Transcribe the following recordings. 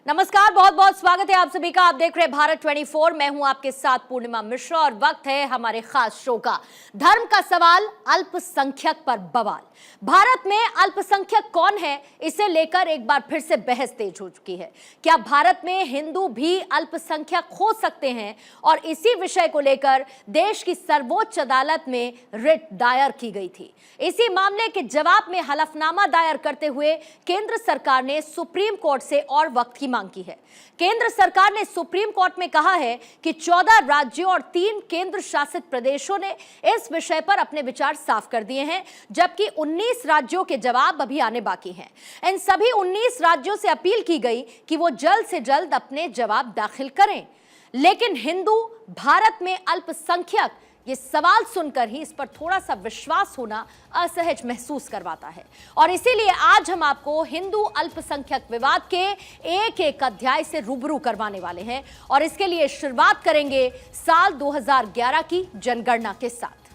नमस्कार, बहुत बहुत स्वागत है आप सभी का। आप देख रहे हैं भारत 24। मैं हूं आपके साथ पूर्णिमा मिश्रा और वक्त है हमारे खास शो का। धर्म का सवाल, अल्पसंख्यक पर बवाल। भारत में अल्पसंख्यक कौन है, इसे लेकर एक बार फिर से बहस तेज हो चुकी है। क्या भारत में हिंदू भी अल्पसंख्यक हो सकते हैं? और इसी विषय को लेकर देश की सर्वोच्च अदालत में रिट दायर की गई थी। इसी मामले के जवाब में हलफनामा दायर करते हुए केंद्र सरकार ने सुप्रीम कोर्ट से और वक्त की मांग की है। केंद्र सरकार ने सुप्रीम कोर्ट में कहा है कि 14 राज्यों और 3 केंद्र शासित प्रदेशों ने इस विषय पर अपने विचार साफ कर दिए हैं, जबकि 19 राज्यों के जवाब अभी आने बाकी हैं। इन सभी 19 राज्यों से अपील की गई कि वो जल्द से जल्द अपने जवाब दाखिल करें। लेकिन हिंदू भारत में अल्पसंख्यक, ये सवाल सुनकर ही इस पर थोड़ा सा विश्वास होना असहज महसूस करवाता है। और इसीलिए आज हम आपको हिंदू अल्पसंख्यक विवाद के एक एक अध्याय से रूबरू करवाने वाले हैं। और इसके लिए शुरुआत करेंगे साल 2011 की जनगणना के साथ।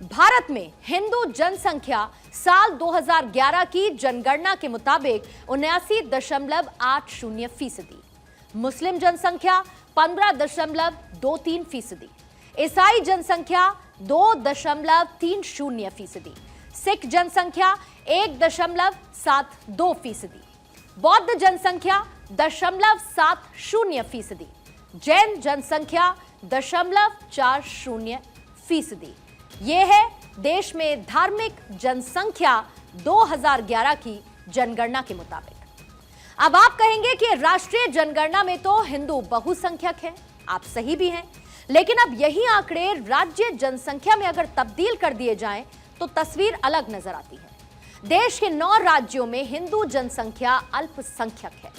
भारत में हिंदू जनसंख्या साल 2011 की जनगणना के मुताबिक 79.80%, मुस्लिम जनसंख्या 15.23%, ईसाई जनसंख्या 2.30%, सिख जनसंख्या 1.72%, बौद्ध जनसंख्या 0.70%, जैन जनसंख्या 0.40%। ये है देश में धार्मिक जनसंख्या 2011 की जनगणना के मुताबिक। अब आप कहेंगे कि राष्ट्रीय जनगणना में तो हिंदू बहुसंख्यक हैं। आप सही भी हैं, लेकिन अब यही आंकड़े राज्य जनसंख्या में अगर तब्दील कर दिए जाएं तो तस्वीर अलग नजर आती है। देश के 9 राज्यों में हिंदू जनसंख्या अल्पसंख्यक है।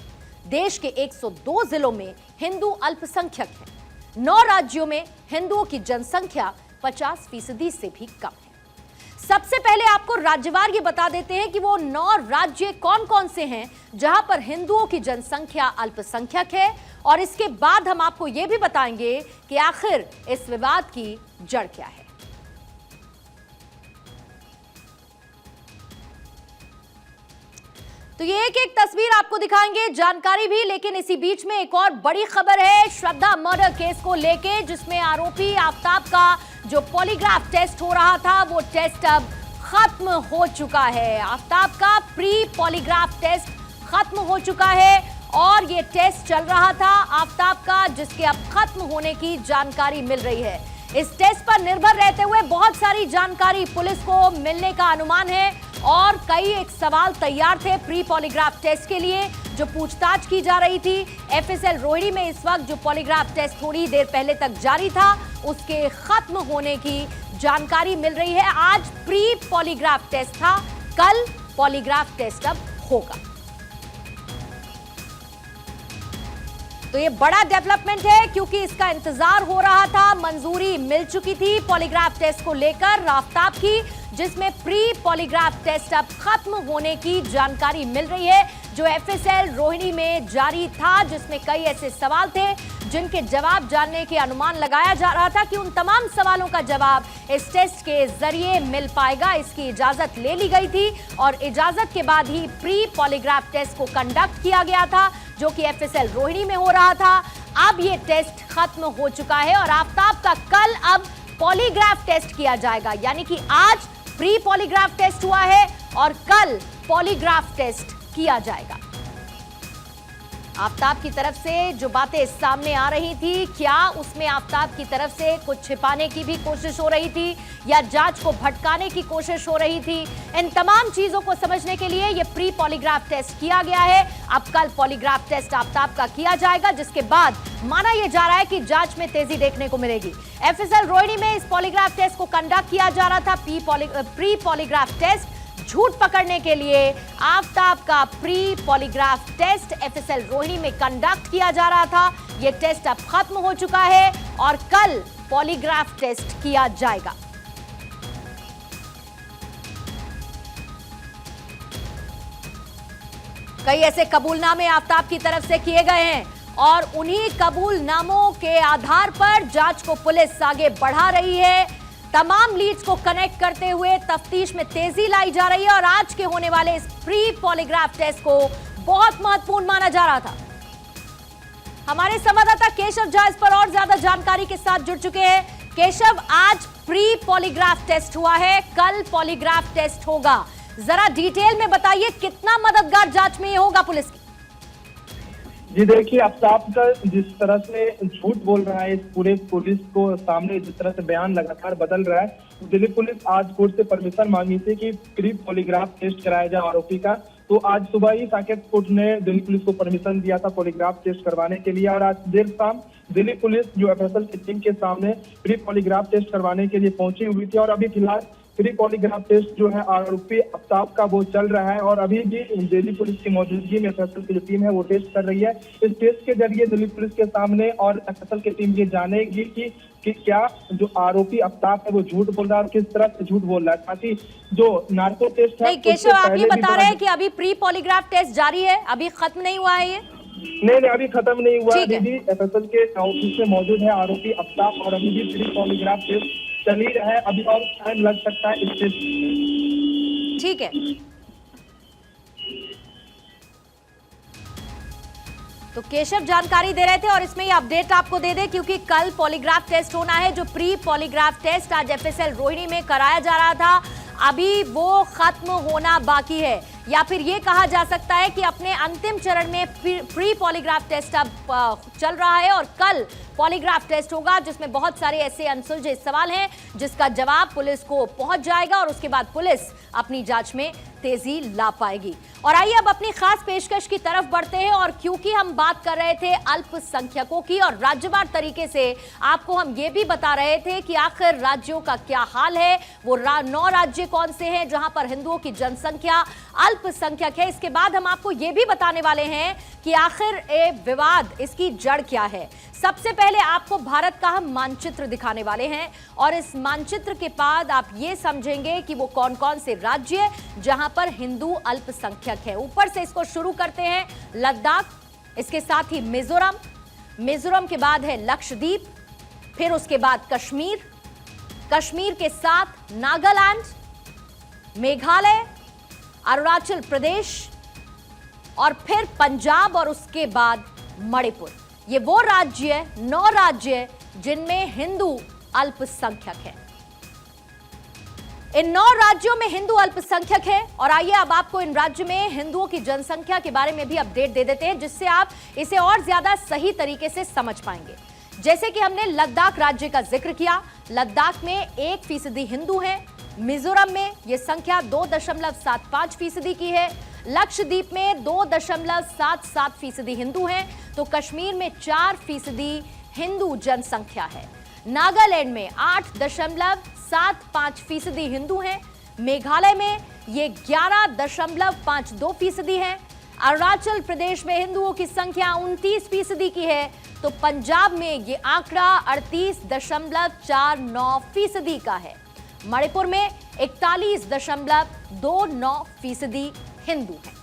देश के 102 जिलों में हिंदू अल्पसंख्यक हैं। 9 राज्यों में हिंदुओं की जनसंख्या 50% से भी कम है। सबसे पहले आपको राज्यवार ये बता देते हैं कि वो 9 राज्य कौन कौन से हैं जहां पर हिंदुओं की जनसंख्या अल्पसंख्यक है। और इसके बाद हम आपको यह भी बताएंगे कि आखिर इस विवाद की जड़ क्या है। तो ये एक एक तस्वीर आपको दिखाएंगे, जानकारी भी। लेकिन इसी बीच में एक और बड़ी खबर है श्रद्धा मर्डर केस को लेके, जिसमें आरोपी आफ्ताब का जो पॉलीग्राफ टेस्ट हो रहा था वो टेस्ट अब खत्म हो चुका है। आफ्ताब का प्री पॉलीग्राफ टेस्ट खत्म हो चुका है और ये टेस्ट चल रहा था आफ्ताब का, जिसके अब खत्म होने की जानकारी मिल रही है। इस टेस्ट पर निर्भर रहते हुए बहुत सारी जानकारी पुलिस को मिलने का अनुमान है और कई एक सवाल तैयार थे प्री पॉलीग्राफ टेस्ट के लिए, जो पूछताछ की जा रही थी। एफएसएल रोहिणी में इस वक्त जो पॉलीग्राफ टेस्ट थोड़ी देर पहले तक जारी था, उसके खत्म होने की जानकारी मिल रही है। आज प्री पॉलीग्राफ टेस्ट था, कल पॉलीग्राफ टेस्ट अब होगा। तो ये बड़ा डेवलपमेंट है क्योंकि इसका इंतजार हो रहा था। मंजूरी मिल चुकी थी पॉलीग्राफ टेस्ट को लेकर आफ्ताब की, जिसमें प्री पॉलीग्राफ टेस्ट अब खत्म होने की जानकारी मिल रही है, जो एफएसएल रोहिणी में जारी था, जिसमें कई ऐसे सवाल थे जिनके जवाब जानने के अनुमान लगाया जा रहा था कि उन तमाम सवालों का जवाब इस टेस्ट के जरिए मिल पाएगा। इसकी इजाजत ले ली गई थी और इजाजत के बाद ही प्री पॉलीग्राफ टेस्ट को कंडक्ट किया गया था, जो कि एफएसएल रोहिणी में हो रहा था। अब ये टेस्ट खत्म हो चुका है और आफ्ताब का कल अब पॉलीग्राफ टेस्ट किया जाएगा। यानी कि आज प्री पॉलीग्राफ टेस्ट हुआ है और कल पॉलीग्राफ टेस्ट किया जाएगा। आफ्ताब की तरफ से जो बातें सामने आ रही थी, क्या उसमें आफ्ताब की तरफ से कुछ छिपाने की भी कोशिश हो रही थी या जांच को भटकाने की कोशिश हो रही थी? इन तमाम चीजों को समझने के लिए यह प्री पॉलीग्राफ टेस्ट किया गया है। अब कल पॉलीग्राफ टेस्ट आफ्ताब का किया जाएगा, जिसके बाद माना यह जा रहा है कि जांच में तेजी देखने को मिलेगी। एफएसएल रोहिणी में इस पॉलीग्राफ टेस्ट को कंडक्ट किया जा रहा था, प्री पॉलीग्राफ टेस्ट। झूठ पकड़ने के लिए आफ्ताब का pre polygraph test FSL Rohini में कंडक्ट किया जा रहा था। यह टेस्ट अब खत्म हो चुका है और कल पॉलीग्राफ टेस्ट किया जाएगा। कई ऐसे कबूलनामे आफ्ताब की तरफ से किए गए हैं और उन्हीं कबूलनामों के आधार पर जांच को पुलिस आगे बढ़ा रही है। तमाम लीड्स को कनेक्ट करते हुए तफ्तीश में तेजी लाई जा रही है और आज के होने वाले इस प्री पॉलीग्राफ टेस्ट को बहुत महत्वपूर्ण माना जा रहा था। हमारे संवाददाता केशव झा इस पर और ज्यादा जानकारी के साथ जुड़ चुके हैं। केशव, आज प्री पॉलीग्राफ टेस्ट हुआ है, कल पॉलीग्राफ टेस्ट होगा, जरा डिटेल में बताइए कितना मददगार जांच में ये होगा पुलिस की। जी देखिए, आफ्ताब का जिस तरह से झूठ बोल रहा है, इस पूरे पुलिस को सामने जिस तरह से बयान लगातार बदल रहा है, दिल्ली पुलिस आज कोर्ट से परमिशन मांगी थी कि प्री पॉलीग्राफ टेस्ट कराया जाए आरोपी का। तो आज सुबह ही साकेत कोर्ट ने दिल्ली पुलिस को परमिशन दिया था पॉलीग्राफ टेस्ट करवाने के लिए, और आज देर शाम दिल्ली पुलिस जो एफएसएल की टीम के सामने प्री पॉलीग्राफ टेस्ट करवाने के लिए पहुंची हुई थी। और अभी फिलहाल प्री पॉलीग्राफ टेस्ट जो है आरोपी आफ्ताब का वो चल रहा है, और अभी भी दिल्ली पुलिस की मौजूदगी में एफएसएल की जो टीम है वो टेस्ट कर रही है। इस टेस्ट के जरिए दिल्ली पुलिस के सामने और एफएसएल की टीम ये जानेगी कि क्या जो आरोपी आफ्ताब है वो झूठ बोल रहा है और किस तरह से झूठ बोल रहा है। साथ ही जो नार्को टेस्ट है, केशव आप ये बता रहे हैं कि अभी प्री पॉलीग्राफ टेस्ट जारी है, अभी खत्म नहीं हुआ है ये? नहीं, अभी खत्म नहीं हुआ। अभी भी एफएसएल के ऑफिस में मौजूद है आरोपी आफ्ताब, और अभी भी प्री पॉलीग्राफ टेस्ट चल ही रहा है, अभी और टाइम लग सकता है इस टेस्ट। ठीक है, तो केशव जानकारी दे रहे थे और इसमें ये अपडेट आपको दे दे क्योंकि कल पॉलीग्राफ टेस्ट होना है। जो प्री पॉलीग्राफ टेस्ट आज एफएसएल रोहिणी में कराया जा रहा था, अभी वो खत्म होना बाकी है, या फिर ये कहा जा सकता है कि अपने अंतिम चरण में प्री पॉलीग्राफ टेस्ट अब चल रहा है और कल पॉलीग्राफ टेस्ट होगा, जिसमें बहुत सारे ऐसे अनसुलझे सवाल हैं जिसका जवाब पुलिस को पहुंच जाएगा और उसके बाद पुलिस अपनी जांच में तेजी ला पाएगी। और आइए अब अपनी खास पेशकश की तरफ बढ़ते हैं, और क्योंकि हम बात कर रहे थे अल्पसंख्यकों की और राज्यवार तरीके से आपको हम ये भी बता रहे थे कि आखिर राज्यों का क्या हाल है, वो 9 राज्य कौन से हैं जहां पर हिंदुओं की जनसंख्या अल्पसंख्यक है। इसके बाद हम आपको ये भी बताने वाले हैं कि आखिर ये विवाद, इसकी जड़ क्या है। सबसे पहले आपको भारत का हम मानचित्र दिखाने वाले हैं, और इस मानचित्र के बाद आप ये समझेंगे कि वो कौन कौन से राज्य जहां पर हिंदू अल्पसंख्यक है। ऊपर से इसको शुरू करते हैं, लद्दाख, इसके साथ ही मिजोरम के बाद है लक्षद्वीप, फिर उसके बाद कश्मीर के साथ नागालैंड, मेघालय, अरुणाचल प्रदेश और फिर पंजाब, और उसके बाद मणिपुर। ये वो राज्य 9 राज्य जिनमें हिंदू अल्पसंख्यक है। इन 9 राज्यों में हिंदू अल्पसंख्यक है, और आइए अब आपको इन राज्य में हिंदुओं की जनसंख्या के बारे में भी अपडेट दे देते हैं, जिससे आप इसे और ज्यादा सही तरीके से समझ पाएंगे। जैसे कि हमने लद्दाख राज्य का जिक्र किया, लद्दाख में 1% हिंदू हैं, मिजोरम में यह संख्या 2.75% की है, लक्षद्वीप में 2.77% हिंदू हैं, तो कश्मीर में 4% हिंदू जनसंख्या है, नागालैंड में 8.75% हिंदू हैं, मेघालय में ये 11.52% है, अरुणाचल प्रदेश में हिंदुओं की संख्या 29% की है, तो पंजाब में ये आंकड़ा 38.49% का है, मणिपुर में 41.29% हिंदू हैं।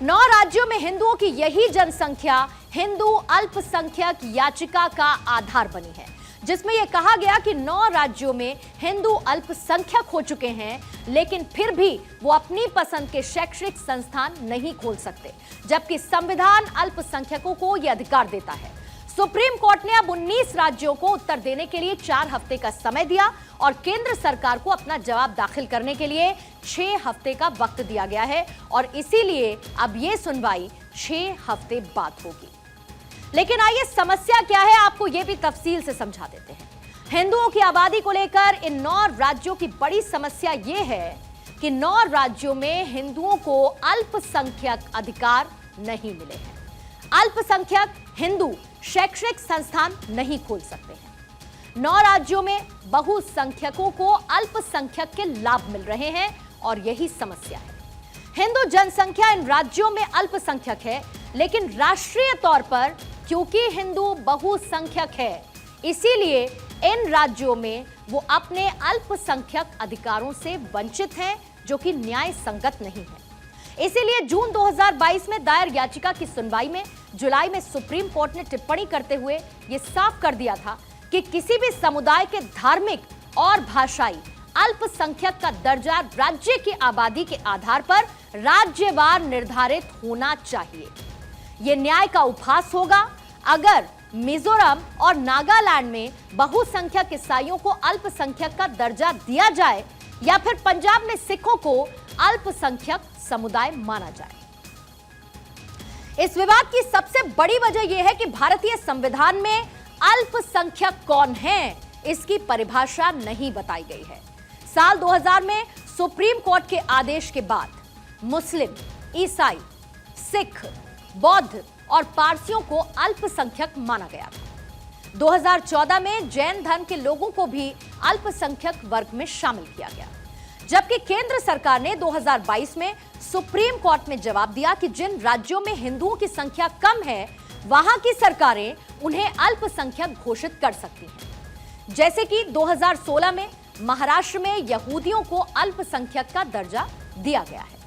9 राज्यों में हिंदुओं की यही जनसंख्या हिंदू अल्पसंख्यक याचिका का आधार बनी है, जिसमें यह कहा गया कि 9 राज्यों में हिंदू अल्पसंख्यक हो चुके हैं, लेकिन फिर भी वो अपनी पसंद के शैक्षणिक संस्थान नहीं खोल सकते, जबकि संविधान अल्पसंख्यकों को यह अधिकार देता है। सुप्रीम कोर्ट ने अब 19 राज्यों को उत्तर देने के लिए 4 हफ्ते का समय दिया, और केंद्र सरकार को अपना जवाब दाखिल करने के लिए 6 हफ्ते का वक्त दिया गया है, और इसीलिए अब यह सुनवाई 6 हफ्ते बाद होगी। लेकिन आइए समस्या क्या है आपको यह भी तफसील से समझा देते हैं। हिंदुओं की आबादी को लेकर इन 9 राज्यों की बड़ी समस्या यह है कि 9 राज्यों में हिंदुओं को अल्पसंख्यक अधिकार नहीं मिले हैं। अल्पसंख्यक हिंदू शैक्षणिक संस्थान नहीं खोल सकते हैं। 9 राज्यों में बहुसंख्यकों को अल्पसंख्यक के लाभ मिल रहे हैं, और यही समस्या है। हिंदू जनसंख्या इन राज्यों में अल्पसंख्यक है, लेकिन राष्ट्रीय तौर पर क्योंकि हिंदू बहुसंख्यक है, इसीलिए इन राज्यों में वो अपने अल्पसंख्यक अधिकारों से वंचित हैं, जो कि न्याय संगत नहीं है। इसीलिए जून 2022 में दायर याचिका की सुनवाई में जुलाई में सुप्रीम कोर्ट ने टिप्पणी करते हुए यह साफ कर दिया था कि किसी भी समुदाय के धार्मिक और भाषाई अल्पसंख्यक का दर्जा राज्य की आबादी के आधार पर राज्यवार निर्धारित होना चाहिए। यह न्याय का उपहास होगा अगर मिजोरम और नागालैंड में बहुसंख्यक ईसाइयों को अल्पसंख्यक का दर्जा दिया जाए या फिर पंजाब में सिखों को अल्पसंख्यक समुदाय माना जाए। इस विवाद की सबसे बड़ी वजह यह है कि भारतीय संविधान में अल्पसंख्यक कौन है, इसकी परिभाषा नहीं बताई गई है। साल 2000 में सुप्रीम कोर्ट के आदेश के बाद मुस्लिम, ईसाई, सिख, बौद्ध और पारसियों को अल्पसंख्यक माना गया था। 2014 में जैन धर्म के लोगों को भी अल्पसंख्यक वर्ग में शामिल किया गया, जबकि केंद्र सरकार ने 2022 में सुप्रीम कोर्ट में जवाब दिया कि जिन राज्यों में हिंदुओं की संख्या कम है वहां की सरकारें उन्हें अल्पसंख्यक घोषित कर सकती हैं। जैसे कि 2016 में महाराष्ट्र में यहूदियों को अल्पसंख्यक का दर्जा दिया गया है।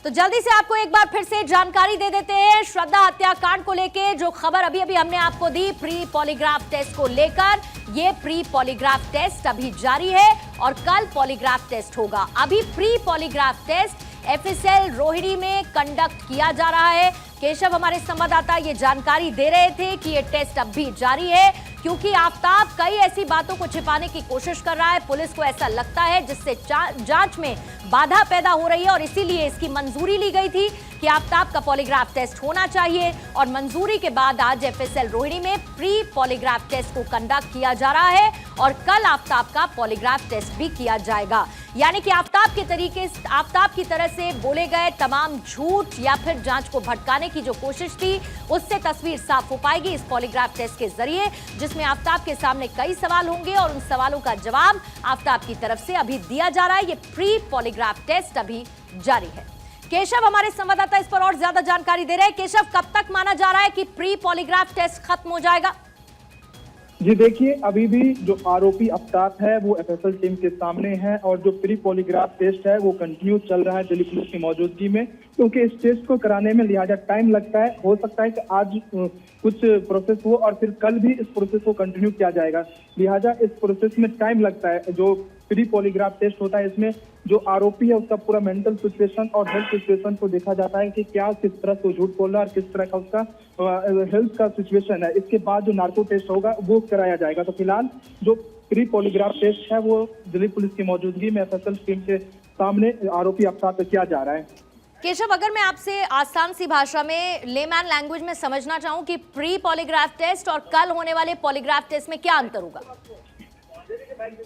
तो जल्दी से आपको एक बार फिर से जानकारी दे देते हैं श्रद्धा हत्याकांड को लेकर जो खबर अभी अभी हमने आपको दी प्री पॉलीग्राफ टेस्ट को लेकर। ये प्री पॉलीग्राफ टेस्ट अभी जारी है और कल पॉलीग्राफ टेस्ट होगा। अभी pre polygraph test FSL Rohini में कंडक्ट किया जा रहा है। केशव हमारे संवाददाता ये जानकारी दे रहे थे कि ये टेस्ट अब भी जारी है, क्योंकि आफताब कई ऐसी बातों को छिपाने की कोशिश कर रहा है। पुलिस को ऐसा लगता है जिससे जांच में बाधा पैदा हो रही है और इसीलिए इसकी मंजूरी ली गई थी कि आफताब का पॉलीग्राफ टेस्ट होना चाहिए। और मंजूरी के बाद आज एफएसएल रोहिणी में प्री पॉलीग्राफ टेस्ट को कंडक्ट किया जा रहा है और कल आफताब का पॉलीग्राफ टेस्ट भी किया जाएगा। यानी कि आफताब की तरह से बोले गए तमाम झूठ या फिर जांच को भटकाने की जो कोशिश थी उससे तस्वीर साफ हो पाएगी इस पॉलीग्राफ टेस्ट के जरिए, जिसमें आफताब के सामने कई सवाल होंगे और उन सवालों का जवाब आफताब की तरफ से अभी दिया जा रहा है। ये प्री पॉलीग्राफ टेस्ट अभी जारी है। केशव हमारे संवाददाता इस पर और ज्यादा जानकारी दे रहे हैं। केशव, कब तक माना जा रहा है कि प्री पॉलीग्राफ टेस्ट खत्म हो जाएगा? जी देखिए, अभी भी जो आरोपी आफताब है वो एफएसएल टीम के सामने है और जो प्री पॉलीग्राफ टेस्ट है वो कंटिन्यू चल रहा है दिल्ली पुलिस की मौजूदगी में, क्योंकि इस टेस्ट को कराने में लिहाजा टाइम लगता है। हो सकता है कि आज कुछ प्रोसेस हो और फिर कल भी इस प्रोसेस को कंटिन्यू किया जाएगा, लिहाजा इस प्रोसेस में टाइम लगता है। जो प्री पॉलीग्राफ टेस्ट होता है इसमें जो आरोपी है उसका पूरा मेंटल सिचुएशन और हेल्थ सिचुएशन को देखा जाता है कि क्या किस तरह से झूठ बोल रहा है और किस तरह का उसका हेल्थ का सिचुएशन है। इसके बाद जो नार्को टेस्ट होगा वो कराया जाएगा। तो फिलहाल जो प्री पॉलीग्राफ टेस्ट है वो दिल्ली पुलिस की मौजूदगी में एफएसएल टीम के सामने आरोपी आफताब पे किया जा रहा है। केशव, अगर मैं आपसे आसान सी भाषा में लेमैन लैंग्वेज में समझना चाहूं कि प्री पॉलीग्राफ टेस्ट और कल होने वाले पॉलीग्राफ टेस्ट में क्या अंतर होगा?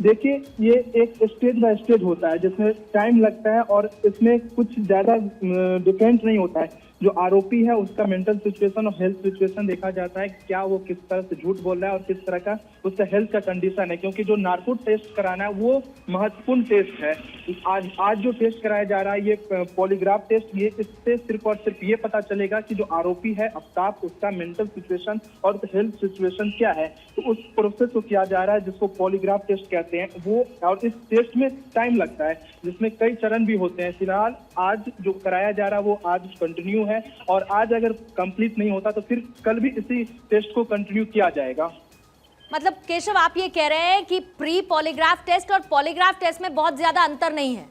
देखिए, ये एक स्टेज बाय स्टेज होता है जिसमें टाइम लगता है और इसमें कुछ ज्यादा डिपेंड नहीं होता है। जो आरोपी है उसका मेंटल सिचुएशन और हेल्थ सिचुएशन देखा जाता है, क्या वो किस तरह से झूठ बोल रहा है और किस तरह का उसका हेल्थ का कंडीशन है, क्योंकि जो नार्को टेस्ट कराना है वो महत्वपूर्ण टेस्ट है। आज जो टेस्ट कराया जा रहा है ये पॉलीग्राफ टेस्ट, ये इससे सिर्फ और सिर्फ ये पता चलेगा कि जो आरोपी है आफताब उसका मेंटल सिचुएशन और हेल्थ सिचुएशन क्या है। तो उस प्रोसेस को किया जा रहा है जिसको पॉलीग्राफ टेस्ट कहते हैं वो, और इस टेस्ट में टाइम लगता है जिसमें कई चरण भी होते हैं। फिलहाल आज जो कराया जा रहा है वो आज कंटिन्यू है और आज अगर कंप्लीट नहीं होता तो फिर कल भी इसी टेस्ट को कंटिन्यू किया जाएगा। मतलब केशव, आप ये कह रहे हैं कि प्री पॉलीग्राफ टेस्ट और पॉलीग्राफ टेस्ट में बहुत ज्यादा अंतर नहीं है?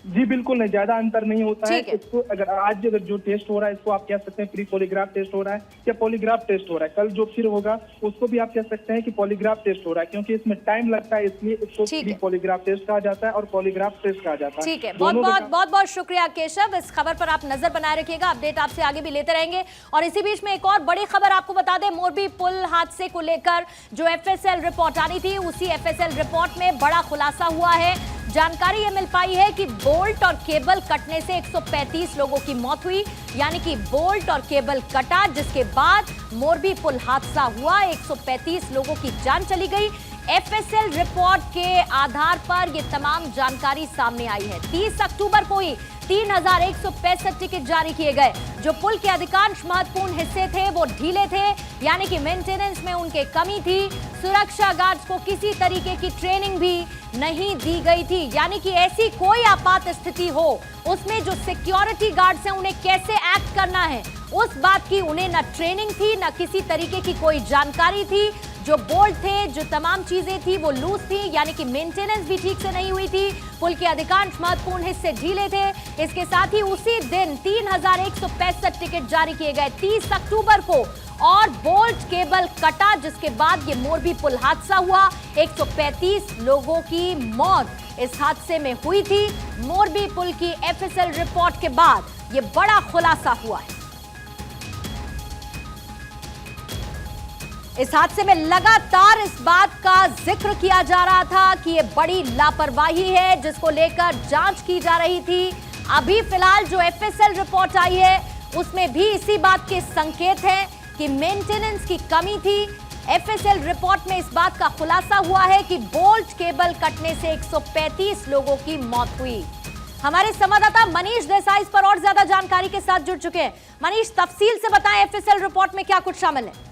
जी बिल्कुल नहीं, ज्यादा अंतर नहीं होता है। इसको अगर जो टेस्ट हो रहा है इसको आप कह सकते हैं प्री पॉलीग्राफ टेस्ट हो रहा है या पॉलीग्राफ टेस्ट हो रहा है। कल जो फिर होगा उसको भी आप कह सकते हैं कि पॉलीग्राफ टेस्ट हो रहा है, क्योंकि इसमें टाइम लगता है इसलिए इसको प्री पॉलीग्राफ टेस्ट कहा जाता है और पॉलीग्राफ टेस्ट कहा जाता है। ठीक है, बहुत बहुत शुक्रिया केशव। इस खबर पर आप नजर बनाए रखिएगा, अपडेट आपसे आगे भी लेते रहेंगे। और इसी बीच में एक और बड़ी खबर आपको बता दें, मोरबी पुल हादसे को लेकर जो एफएसएल रिपोर्ट आनी थी उसी एफएसएल रिपोर्ट में बड़ा खुलासा हुआ है। जानकारी ये मिल पाई है कि बोल्ट और केबल कटने से 135 लोगों की मौत हुई, यानी कि बोल्ट और केबल कटा जिसके बाद मोरबी पुल हादसा हुआ, 135 लोगों की जान चली गई। एफएसएल रिपोर्ट के आधार पर ये तमाम जानकारी सामने आई है। 30 अक्टूबर को ही 3165 टिकट जारी किए गए। जो पुल के अधिकांश महत्वपूर्ण हिस्से थे वो ढीले थे, यानी कि मेंटेनेंस में उनके कमी थी। सुरक्षा गार्ड्स को किसी तरीके की ट्रेनिंग भी नहीं दी गई थी, यानी कि ऐसी कोई आपात स्थिति हो उसमें जो सिक्योरिटी गार्ड्स हैं उन्हें कैसे एक्ट करना है उस बात की उन्हें न ट्रेनिंग थी न किसी तरीके की कोई जानकारी थी। जो बोल्ट थे, जो तमाम चीजें थी वो लूज थी, यानी कि मेंटेनेंस भी ठीक से नहीं हुई थी। पुल के अधिकांश महत्वपूर्ण हिस्से ढीले थे। इसके साथ ही उसी दिन 3165 टिकट जारी किए गए 30 अक्टूबर को, और बोल्ट केबल कटा, जिसके बाद ये मोरबी पुल हादसा हुआ। 135 लोगों की मौत इस हादसे में हुई थी। मोरबी पुल की एफएसएल रिपोर्ट के बाद ये बड़ा खुलासा हुआ है। इस हादसे में लगातार इस बात का जिक्र किया जा रहा था कि ये बड़ी लापरवाही है, जिसको लेकर जांच की जा रही थी। अभी फिलहाल जो एफएसएल रिपोर्ट आई है उसमें भी इसी बात के संकेत हैं कि मेंटेनेंस की कमी थी। एफएसएल रिपोर्ट में इस बात का खुलासा हुआ है कि बोल्ट केबल कटने से 135 लोगों की मौत हुई। हमारे संवाददाता मनीष देसाई इस पर और ज्यादा जानकारी के साथ जुड़ चुके हैं। मनीष, तफसील से बताएं एफएसएल रिपोर्ट में क्या कुछ शामिल है।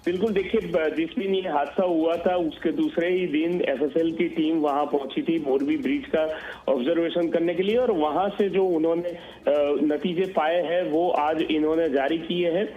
बिल्कुल, देखिए, जिस दिन ये हादसा हुआ था उसके दूसरे ही दिन एफएसएल की टीम वहां पहुंची थी मोरबी ब्रिज का ऑब्जर्वेशन करने के लिए, और वहां से जो उन्होंने नतीजे पाए हैं वो आज इन्होंने जारी किए हैं।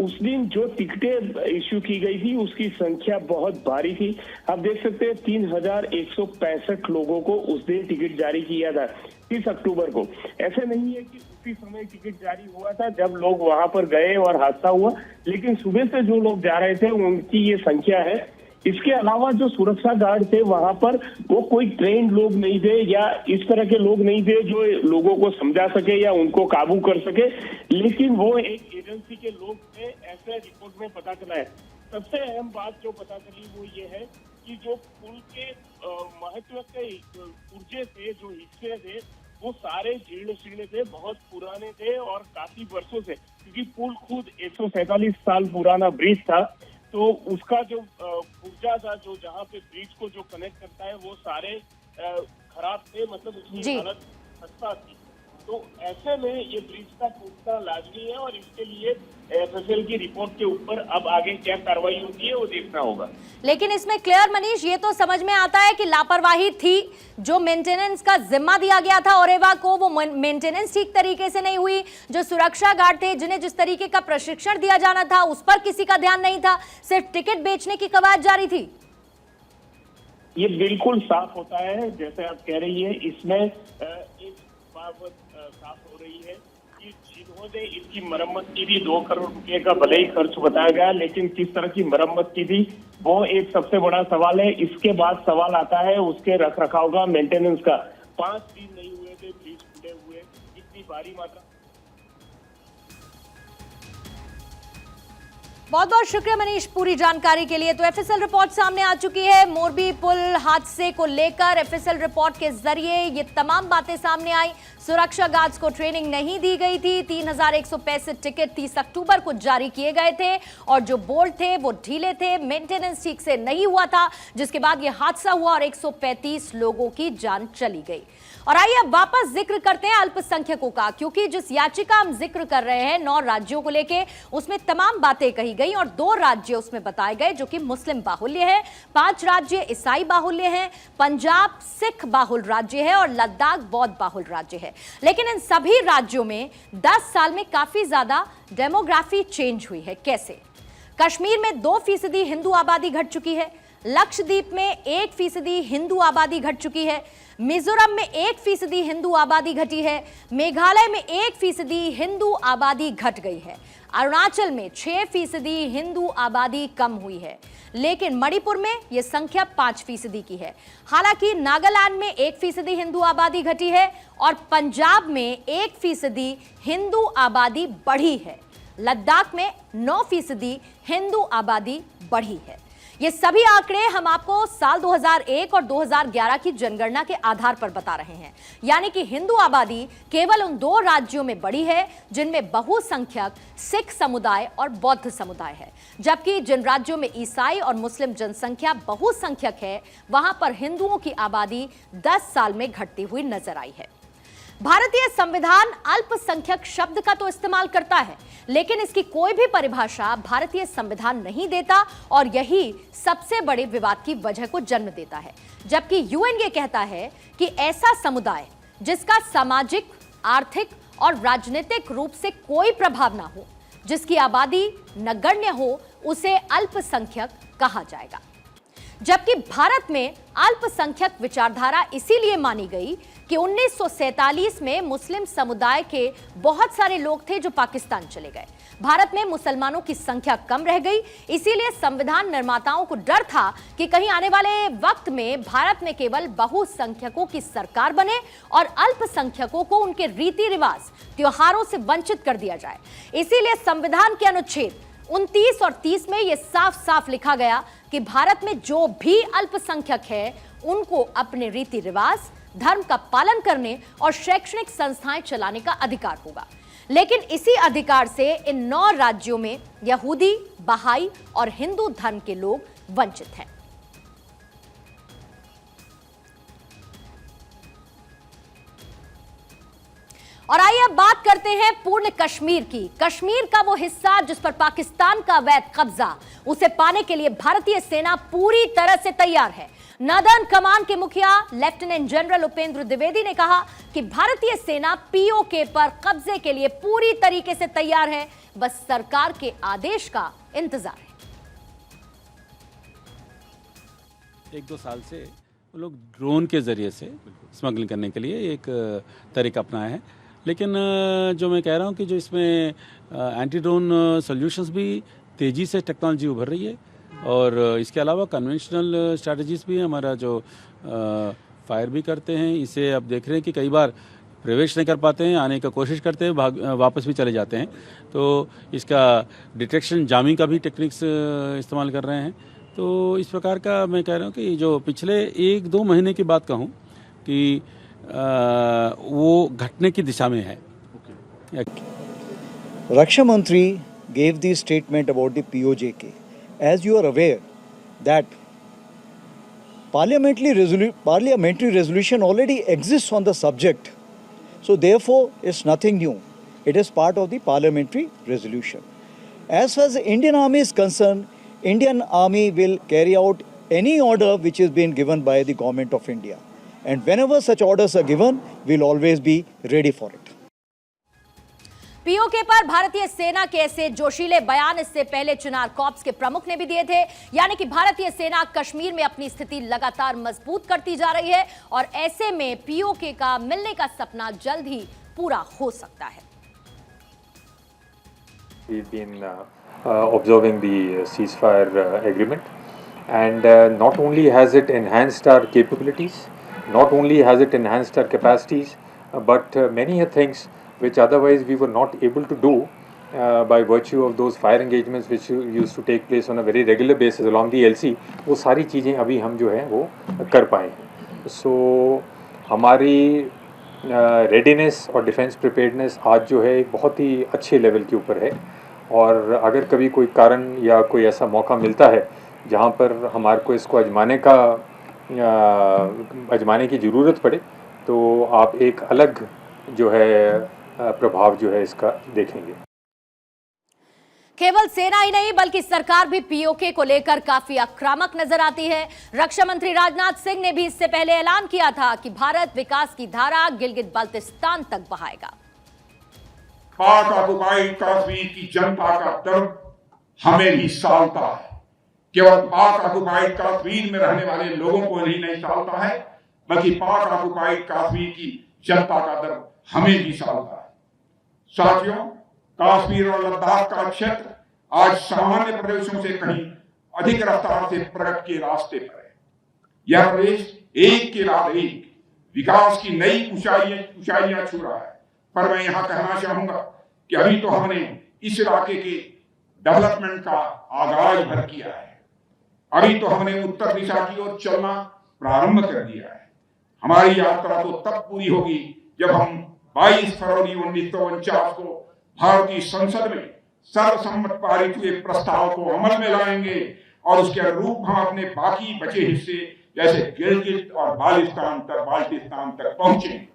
उस दिन जो टिकटें इश्यू की गई थी उसकी संख्या बहुत भारी थी। आप देख सकते हैं 3165 लोगों को उस दिन टिकट जारी किया था 30 अक्टूबर को। ऐसे नहीं है कि उसी समय टिकट जारी हुआ था जब लोग वहां पर गए और हादसा हुआ, लेकिन सुबह से जो लोग जा रहे थे उनकी ये संख्या है। इसके अलावा जो सुरक्षा गार्ड थे वहां पर, वो कोई ट्रेंड लोग नहीं थे या इस तरह के लोग नहीं थे जो लोगों को समझा सके या उनको काबू कर सके, लेकिन वो एक एजेंसी के लोग थे, ऐसा रिपोर्ट में पता चला है। सबसे अहम बात जो पता चली वो ये है कि जो पुल के महत्व के पुर्जे थे, जो हिस्से थे, वो सारे जीर्ण शीर्ण थे, बहुत पुराने थे और काफी वर्षों से, क्योंकि पुल खुद 147 साल पुराना ब्रिज था, तो उसका जो पुर्जा था, जो जहाँ पे ब्रिज को जो कनेक्ट करता है, वो सारे खराब थे, मतलब उसकी हालत खस्ता थी। तो ऐसे में ये ब्रिज का टूटना लाजमी है और इसके लिए एफएसएल की रिपोर्ट के ऊपर अब आगे क्या कार्रवाई होती है वो देखना होगा। लेकिन इसमें क्लियर मनीष ये तो समझ में आता है कि लापरवाही थी। जो मेंटेनेंस का जिम्मा दिया गया था ओरेवा को, वो मेंटेनेंस ठीक तरीके से नहीं हुई। जो सुरक्षा गार्ड थे जिन्हें जिस तरीके का प्रशिक्षण दिया जाना था उस पर किसी का ध्यान नहीं था, सिर्फ टिकट बेचने की कवायद जारी थी। ये बिल्कुल साफ होता है, जैसे आप कह रही है, इसमें एक बात साफ हो रही है कि जिन्होंने इसकी मरम्मत की थी 2 करोड़ रुपए का भले ही खर्च बताया गया, लेकिन किस तरह की मरम्मत की थी वो एक सबसे बड़ा सवाल है। इसके बाद सवाल आता है उसके रख रखाव का, मेंटेनेंस का। 5 दिन नहीं हुए थे ब्रिज खुले हुए, इतनी भारी मात्रा। बहुत बहुत शुक्रिया मनीष पूरी जानकारी के लिए। तो एफएसएल रिपोर्ट सामने आ चुकी है। मोरबी पुल हादसे को लेकर एफएसएल रिपोर्ट के जरिए ये तमाम बातें सामने आई। सुरक्षा गार्ड्स को ट्रेनिंग नहीं दी गई थी। 3165 टिकट 30 अक्टूबर को जारी किए गए थे और जो बोल्ट थे वो ढीले थे, मेंटेनेंस ठीक से नहीं हुआ था, जिसके बाद ये हादसा हुआ और 135 लोगों की जान चली गई। और आइए अब वापस जिक्र करते हैं अल्पसंख्यकों का, क्योंकि जिस याचिका हम जिक्र कर रहे हैं 9 राज्यों को लेके, उसमें तमाम बातें कही गई और 2 राज्य उसमें बताए गए जो कि मुस्लिम बाहुल्य है, 5 राज्य ईसाई बाहुल्य हैं, पंजाब सिख बाहुल राज्य है और लद्दाख बौद्ध बाहुल राज्य है। लेकिन इन सभी राज्यों में 10 साल में काफी ज्यादा डेमोग्राफी चेंज हुई है। कैसे? कश्मीर में 2% हिंदू आबादी घट चुकी है, लक्षद्वीप में 1% हिंदू आबादी घट चुकी है, मिजोरम में 1% हिंदू आबादी घटी है, मेघालय में 1% हिंदू आबादी घट गई है, अरुणाचल में 6% हिंदू आबादी कम हुई है, लेकिन मणिपुर में यह संख्या 5% की है। हालांकि नागालैंड में 1% हिंदू आबादी घटी है और पंजाब में 1% हिंदू आबादी बढ़ी है। लद्दाख में 9% हिंदू आबादी बढ़ी है। ये सभी आंकड़े हम आपको साल 2001 और 2011 की जनगणना के आधार पर बता रहे हैं, यानी कि हिंदू आबादी केवल उन 2 राज्यों में बढ़ी है जिनमें बहुसंख्यक सिख समुदाय और बौद्ध समुदाय है, जबकि जिन राज्यों में ईसाई और मुस्लिम जनसंख्या बहुसंख्यक है वहां पर हिंदुओं की आबादी 10 साल में घटती हुई नजर आई है। भारतीय संविधान अल्पसंख्यक शब्द का तो इस्तेमाल करता है, लेकिन इसकी कोई भी परिभाषा भारतीय संविधान नहीं देता और यही सबसे बड़े विवाद की वजह को जन्म देता है। जबकि यूएन ये कहता है कि ऐसा समुदाय जिसका सामाजिक, आर्थिक और राजनीतिक रूप से कोई प्रभाव ना हो, जिसकी आबादी नगण्य हो उसे अल्पसंख्यक कहा जाएगा। जबकि भारत में अल्पसंख्यक विचारधारा इसीलिए मानी गई कि 1947 में मुस्लिम समुदाय के बहुत सारे लोग थे जो पाकिस्तान चले गए। भारत में मुसलमानों की संख्या कम रह गई, इसीलिए संविधान निर्माताओं को डर था कि कहीं आने वाले वक्त में भारत में केवल बहुसंख्यकों की सरकार बने और अल्पसंख्यकों को उनके रीति रिवाज, त्योहारों से वंचित कर दिया जाए। इसीलिए संविधान के अनुच्छेद 29 और 30 में यह साफ साफ लिखा गया कि भारत में जो भी अल्पसंख्यक है उनको अपने रीति रिवाज, धर्म का पालन करने और शैक्षणिक संस्थाएं चलाने का अधिकार होगा। लेकिन इसी अधिकार से इन 9 राज्यों में यहूदी, बहाई और हिंदू धर्म के लोग वंचित हैं। और आइए अब बात करते हैं पूर्ण कश्मीर की। कश्मीर का वो हिस्सा जिस पर पाकिस्तान का अवैध कब्जा, उसे पाने के लिए भारतीय सेना पूरी तरह से तैयार है। नॉर्दर्न कमान के मुखिया लेफ्टिनेंट जनरल उपेंद्र द्विवेदी ने कहा कि भारतीय सेना पीओके पर कब्जे के लिए पूरी तरीके से तैयार है, बस सरकार के आदेश का इंतजार है। 1-2 साल से वो लोग ड्रोन के जरिए से स्मगलिंग करने के लिए एक तरीका अपनाया है। लेकिन जो मैं कह रहा हूँ कि जो इसमें एंटी ड्रोन सॉल्यूशंस भी तेज़ी से टेक्नोलॉजी उभर रही है और इसके अलावा कन्वेंशनल स्ट्रैटेजीज भी हमारा जो फायर भी करते हैं। इसे अब देख रहे हैं कि कई बार प्रवेश नहीं कर पाते हैं, आने का कोशिश करते हैं, वापस भी चले जाते हैं। तो इसका डिटेक्शन, जामिंग का भी टेक्निक्स इस्तेमाल कर रहे हैं। तो इस प्रकार का मैं कह रहा हूँ कि जो पिछले 1-2 महीने की बात कहूँ कि वो घटने की दिशा में है। Raksha Mantri gave the statement about the POJK. As you are aware that parliamentary resolution already exists on the subject. So therefore it's nothing new. It is part of the parliamentary resolution. As far as the Indian Army is concerned, Indian Army will carry out any order which is being given by the government of India. And whenever such orders are given, we'll always be ready for it. PoK पर भारतीय सेना के ऐसे जोशीले बयान इससे पहले चिनार corps के प्रमुख ने भी दिए थे। यानी कि भारतीय सेना कश्मीर में अपनी स्थिति लगातार मजबूत करती जा रही है और ऐसे में पीओके का मिलने का सपना जल्द ही पूरा हो सकता है। We've been observing the ceasefire agreement, and not only has it enhanced our capabilities, not only has it enhanced our capacities, but many things which otherwise we were not able to do by virtue of those fire engagements which used to take place on a very regular basis along the LC, वो सारी चीज़ें अभी हम जो है वो कर पाए हैं। So हमारी रेडीनेस और डिफेंस प्रिपेयर्डनेस आज जो है एक बहुत ही अच्छे लेवल के ऊपर है। और अगर कभी कोई कारण या कोई ऐसा मौका मिलता है जहाँ पर हमारे को इसको आजमाने की ज़रूरत पड़े, तो आप एक अलग जो है प्रभाव जो है इसका देखेंगे। केवल सेना ही नहीं बल्कि सरकार भी पीओके को लेकर काफी आक्रामक नजर आती है। रक्षा मंत्री राजनाथ सिंह ने भी इससे पहले ऐलान किया था कि भारत विकास की धारा गिलगित बाल्टिस्तान तक बहाएगा। पाक ऑक्युपाइड कश्मीर की जनता का दर्द हमें भी सालता है। केवल पाक ऑक्युपाइड कश्मीर में रहने वाले लोगों को ही नहीं सालता है, बल्कि पाक ऑक्युपाइड कश्मीर की जनता का दर्द हमें भी सालता है। साथियों, कश्मीर और लद्दाख का क्षेत्र आज सामान्य प्रदेशों से कहीं अधिक रफ्तार से प्रगति के रास्ते पर है। यह प्रदेश एक के बाद एक विकास की नई ऊंचाइयां छू रहा है। पर मैं यहाँ कहना चाहूंगा कि अभी तो हमने इस इलाके के डेवलपमेंट का आगाज भर किया है। अभी तो हमने उत्तर दिशा की ओर चलना प्रारंभ कर दिया है। हमारी यात्रा तो तब पूरी होगी जब हम 22 फरवरी 1949 को भारतीय संसद में सर्वसम्मत पारित हुए प्रस्ताव को अमल में लाएंगे और उसके अनुरूप हम अपने बाकी बचे हिस्से जैसे गिलगित और बाल्टिस्तान तक पहुंचे।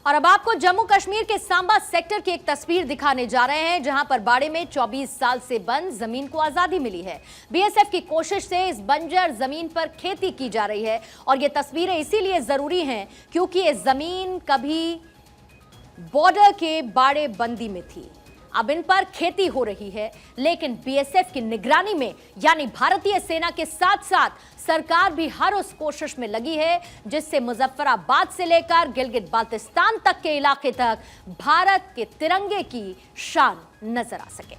और अब आपको जम्मू कश्मीर के सांबा सेक्टर की एक तस्वीर दिखाने जा रहे हैं, जहां पर बाड़े में 24 साल से बंद जमीन को आजादी मिली है। बीएसएफ की कोशिश से इस बंजर जमीन पर खेती की जा रही है और ये तस्वीरें इसीलिए जरूरी हैं क्योंकि ये जमीन कभी बॉर्डर के बाड़े बंदी में थी। अब इन पर खेती हो रही है, लेकिन बीएसएफ की निगरानी में यानी भारतीय सेना के साथ साथ सरकार भी हर उस कोशिश में लगी है जिससे मुजफ्फराबाद से लेकर गिलगित बाल्टिस्तान तक के इलाके तक भारत के तिरंगे की शान नजर आ सके।